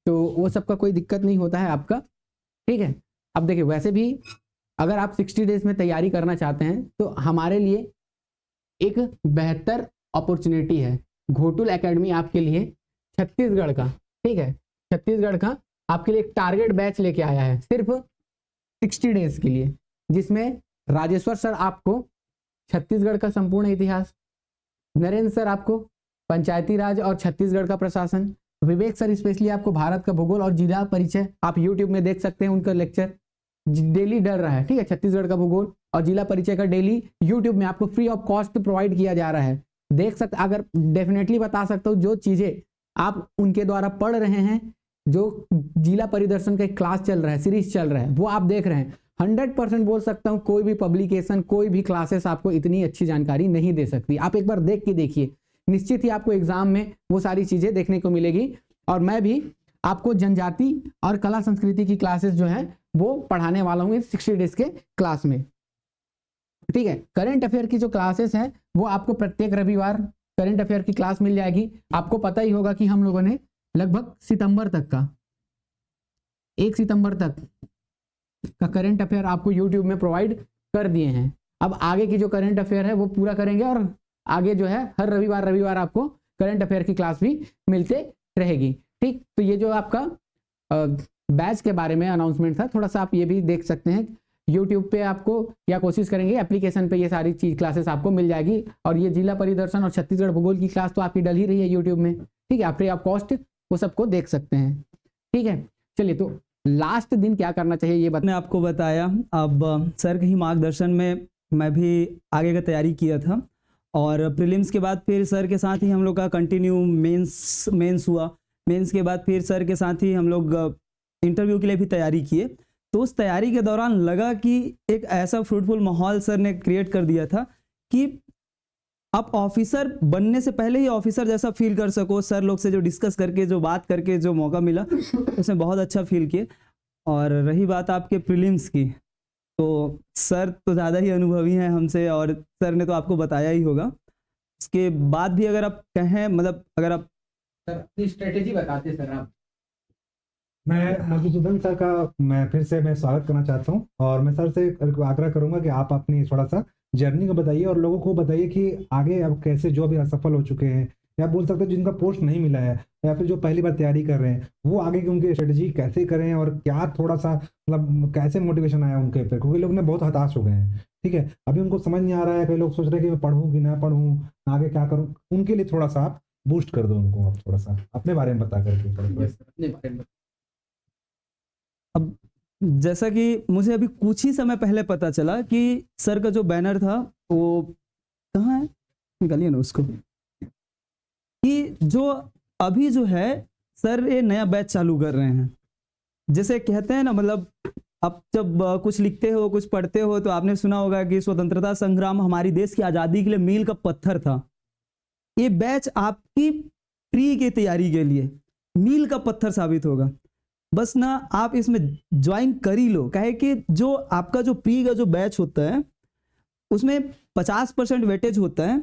तो वो सब का कोई दिक्कत नहीं होता है आपका, ठीक है। अब देखिए वैसे भी अगर आप 60 डेज में तैयारी करना चाहते हैं तो हमारे लिए एक बेहतर अपॉर्चुनिटी है। घोटुल एकेडमी आपके लिए छत्तीसगढ़ का, ठीक है, छत्तीसगढ़ का आपके लिए एक टारगेट बैच लेके आया है सिर्फ 60 डेज के लिए, जिसमें राजेश्वर सर आपको छत्तीसगढ़ का संपूर्ण इतिहास, नरेंद्र सर आपको पंचायती राज और छत्तीसगढ़ का प्रशासन, विवेक सर स्पेशली आपको भारत का भूगोल और जिला परिचय, आप यूट्यूब में देख सकते हैं उनका लेक्चर डेली डल रहा है, ठीक है। छत्तीसगढ़ का भूगोल और जिला परिचय का डेली यूट्यूब में आपको फ्री ऑफ कॉस्ट प्रोवाइड किया जा रहा है, देख सकते। अगर डेफिनेटली बता सकता हूँ जो चीजें आप उनके द्वारा पढ़ रहे हैं, जो जिला परिदर्शन का एक क्लास चल रहा है, सीरीज चल रहा है, वो आप देख रहे हैं, 100% बोल सकता हूँ कोई भी पब्लिकेशन, कोई भी क्लासेस आपको इतनी अच्छी जानकारी नहीं दे सकती। आप एक बार देख के देखिए, निश्चित ही आपको एग्जाम में वो सारी चीजें देखने को मिलेगी। और मैं भी आपको जनजाति और कला संस्कृति की क्लासेस जो है वो पढ़ाने वाला हूँ 60 डेज के क्लास में, ठीक है। करंट अफेयर की जो क्लासेस है वो आपको प्रत्येक रविवार करंट अफेयर की क्लास मिल जाएगी। आपको पता ही होगा कि हम लोगों ने लगभग सितंबर तक का 1 सितंबर तक का करंट अफेयर आपको यूट्यूब में प्रोवाइड कर दिए हैं। अब आगे की जो करंट अफेयर है वो पूरा करेंगे और आगे जो है हर रविवार आपको करंट अफेयर की क्लास भी मिलते रहेगी, ठीक। तो ये जो आपका बैच के बारे में अनाउंसमेंट था, थोड़ा सा आप ये भी देख सकते हैं यूट्यूब पे आपको, या कोशिश करेंगे एप्लीकेशन पे ये सारी चीज क्लासेस आपको मिल जाएगी। और ये जिला परिदर्शन और छत्तीसगढ़ भूगोल की क्लास तो आपकी डल ही रही है यूट्यूब में, ठीक है। आप फ्री ऑफ कॉस्ट वो सबको देख सकते हैं, ठीक है। चलिए, तो लास्ट दिन क्या करना चाहिए ये मैंने आपको बताया। अब सर के ही मार्गदर्शन में मैं भी आगे का तैयारी किया था और प्रीलिम्स के बाद फिर सर के साथ ही हम लोग का कंटिन्यू मेंस हुआ। मेंस के बाद फिर सर के साथ ही हम लोग इंटरव्यू के लिए भी तैयारी किए। तो उस तैयारी के दौरान लगा कि एक ऐसा फ्रूटफुल माहौल सर ने क्रिएट कर दिया था कि आप ऑफिसर बनने से पहले ही ऑफिसर जैसा फील कर सको। सर लोग से जो डिस्कस करके, जो बात करके जो मौका मिला उसमें बहुत अच्छा फील किए। और रही बात आपके प्रीलिम्स की, तो सर तो ज़्यादा ही अनुभवी हैं हमसे और सर ने तो आपको बताया ही होगा। इसके बाद भी अगर आप कहें, मतलब अगर आप सर अपनी स्ट्रेटेजी बताते सर आप। मैं मधुसूदन सर का मैं फिर से मैं स्वागत करना चाहता हूँ और मैं सर से आग्रह करूंगा कि आप अपनी थोड़ा सा जर्नी को बताइए और लोगों को बताइए कि आगे अब कैसे, जो अभी असफल हो चुके हैं या बोल सकते हैं जिनका पोस्ट नहीं मिला है या फिर जो पहली बार तैयारी कर रहे हैं, वो आगे की उनकी स्ट्रेटजी कैसे करें और क्या थोड़ा सा मतलब कैसे मोटिवेशन आया उनके पे, क्योंकि लोग ने बहुत हताश हो गए हैं, ठीक है। अभी उनको समझ नहीं आ रहा है, कई लोग सोच रहे हैं कि मैं पढ़ूँ कि ना पढ़ूँ, आगे क्या करूँ। उनके लिए थोड़ा सा आप बूस्ट कर दो उनको, आप थोड़ा सा अपने बारे में बता करके। अब जैसा कि मुझे अभी कुछ ही समय पहले पता चला कि सर का जो बैनर था वो कहाँ है, निकालिए ना उसको, कि जो अभी जो है सर ये नया बैच चालू कर रहे हैं। जैसे कहते हैं ना, मतलब आप जब कुछ लिखते हो, कुछ पढ़ते हो, तो आपने सुना होगा कि स्वतंत्रता संग्राम हमारी देश की आज़ादी के लिए मील का पत्थर था। ये बैच आपकी प्री की तैयारी के लिए मील का पत्थर साबित होगा। बस ना आप इसमें ज्वाइन कर ही लो। कहे कि जो आपका जो प्री का जो बैच होता है उसमें 50% वेटेज होता है,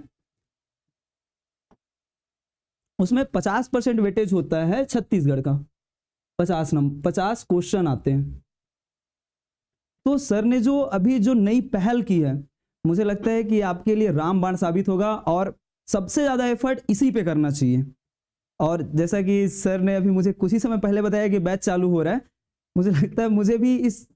उसमें 50% वेटेज होता है छत्तीसगढ़ का। 50 क्वेश्चन आते हैं। तो सर ने जो अभी जो नई पहल की है, मुझे लगता है कि आपके लिए रामबाण साबित होगा और सबसे ज़्यादा एफर्ट इसी पे करना चाहिए। और जैसा कि सर ने अभी मुझे कुछ ही समय पहले बताया कि बैच चालू हो रहा है, मुझे लगता है मुझे भी इस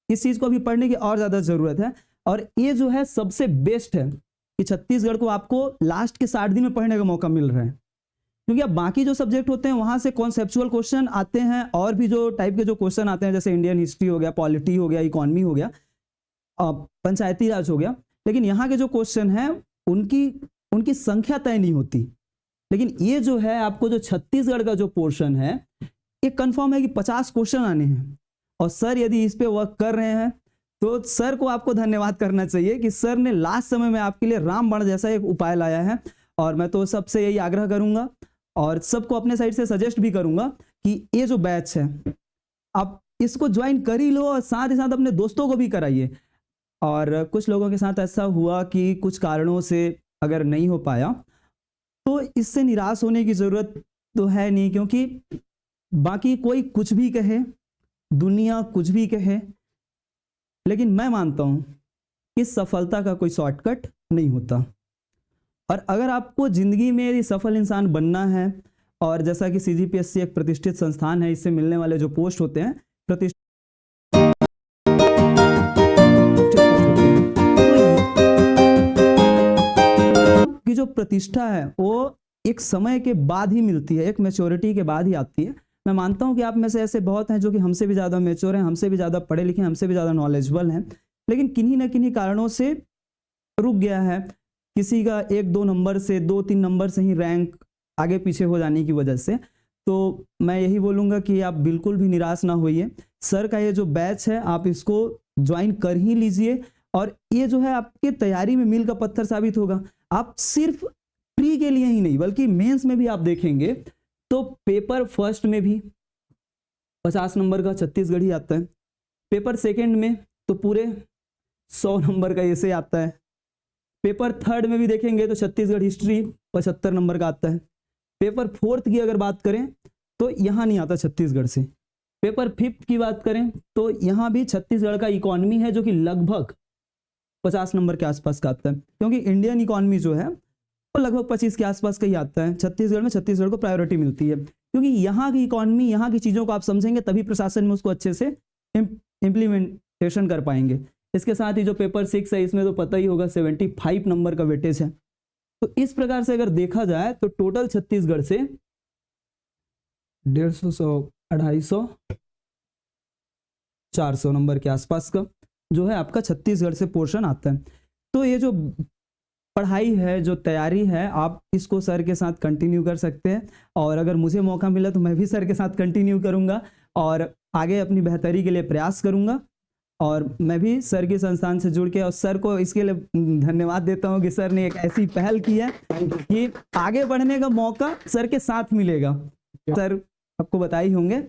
चीज़ को अभी पढ़ने की और ज़्यादा ज़रूरत है। और ये जो है सबसे बेस्ट है कि छत्तीसगढ़ को आपको लास्ट के 60 दिन में पढ़ने का मौका मिल रहा है, क्योंकि अब बाकी जो सब्जेक्ट होते हैं वहाँ से कॉन्सेप्चुअल क्वेश्चन आते हैं और भी जो टाइप के जो क्वेश्चन आते हैं, जैसे इंडियन हिस्ट्री हो गया, पॉलिटी हो गया, इकोनॉमी हो गया, पंचायती राज हो गया। लेकिन यहाँ के जो क्वेश्चन हैं उनकी संख्या तय नहीं होती। लेकिन ये जो है आपको जो छत्तीसगढ़ का जो पोर्शन है, ये कंफर्म है कि 50 क्वेश्चन आने हैं। और सर यदि इस पे वर्क कर रहे हैं तो सर को आपको धन्यवाद करना चाहिए कि सर ने लास्ट समय में आपके लिए रामबाण जैसा एक उपाय लाया है। और मैं तो सबसे यही आग्रह करूंगा और सबको अपने साइड से सजेस्ट भी करूंगा कि ये जो बैच है आप इसको ज्वाइन कर ही लो और साथ ही साथ अपने दोस्तों को भी कराइए। और कुछ लोगों के साथ ऐसा हुआ कि कुछ कारणों से अगर नहीं हो पाया तो इससे निराश होने की ज़रूरत तो है नहीं, क्योंकि बाकी कोई कुछ भी कहे, दुनिया कुछ भी कहे, लेकिन मैं मानता हूं कि सफलता का कोई शॉर्टकट नहीं होता। और अगर आपको जिंदगी में सफल इंसान बनना है, और जैसा कि CGPSC एक प्रतिष्ठित संस्थान है, इससे मिलने वाले जो पोस्ट होते हैं प्रतिष्ठित की जो प्रतिष्ठा है वो एक समय के बाद ही मिलती है, एक मैच्योरिटी के बाद ही आती है। मैं मानता हूं कि आप में से ऐसे बहुत हैं जो कि हमसे भी ज़्यादा मैच्योर हैं, हमसे भी ज़्यादा पढ़े लिखे हैं, हमसे भी ज़्यादा नॉलेजेबल हैं, लेकिन किन्हीं न किन्हीं कारणों से रुक गया है। किसी का 1-2 नंबर से, 2-3 नंबर से ही रैंक आगे पीछे हो जाने की वजह से। तो मैं यही बोलूँगा कि आप बिल्कुल भी निराश ना होइए। सर का ये जो बैच है आप इसको ज्वाइन कर ही लीजिए, और ये जो है आपके तैयारी में मील का पत्थर साबित होगा। आप सिर्फ प्री के लिए ही नहीं बल्कि मेंस में भी आप देखेंगे तो पेपर फर्स्ट में भी 50 नंबर का छत्तीसगढ़ी आता है, पेपर सेकंड में तो पूरे 100 नंबर का ऐसे आता है, पेपर थर्ड में भी देखेंगे तो छत्तीसगढ़ हिस्ट्री 75 नंबर का आता है, पेपर फोर्थ की अगर बात करें तो यहाँ नहीं आता छत्तीसगढ़ से, पेपर फिफ्थ की बात करें तो यहाँ भी छत्तीसगढ़ का इकोनॉमी है जो कि लगभग 50 नंबर के आसपास का आता है, क्योंकि इंडियन इकोनॉमी जो है वो लगभग 25 के आसपास का ही आता है। छत्तीसगढ़ में छत्तीसगढ़ को प्रायोरिटी मिलती है, क्योंकि यहाँ की इकोनॉमी, यहाँ की चीज़ों को आप समझेंगे तभी प्रशासन में उसको अच्छे से इम्प्लीमेंटेशन कर पाएंगे। इसके साथ ही जो पेपर 6 है इसमें तो पता ही होगा 75 नंबर का वेटेज है। तो इस प्रकार से अगर देखा जाए तो टोटल छत्तीसगढ़ से 150, 250, 400 नंबर के आसपास का जो है आपका छत्तीसगढ़ से पोर्शन आता है। तो ये जो पढ़ाई है, जो तैयारी है, आप इसको सर के साथ कंटिन्यू कर सकते हैं, और अगर मुझे मौका मिला तो मैं भी सर के साथ कंटिन्यू करूंगा और आगे अपनी बेहतरी के लिए प्रयास करूंगा। और मैं भी सर के संस्थान से जुड़ के और सर को इसके लिए धन्यवाद देता हूं कि सर ने एक ऐसी पहल की है कि आगे बढ़ने का मौका सर के साथ मिलेगा। सर आपको बताए ही होंगे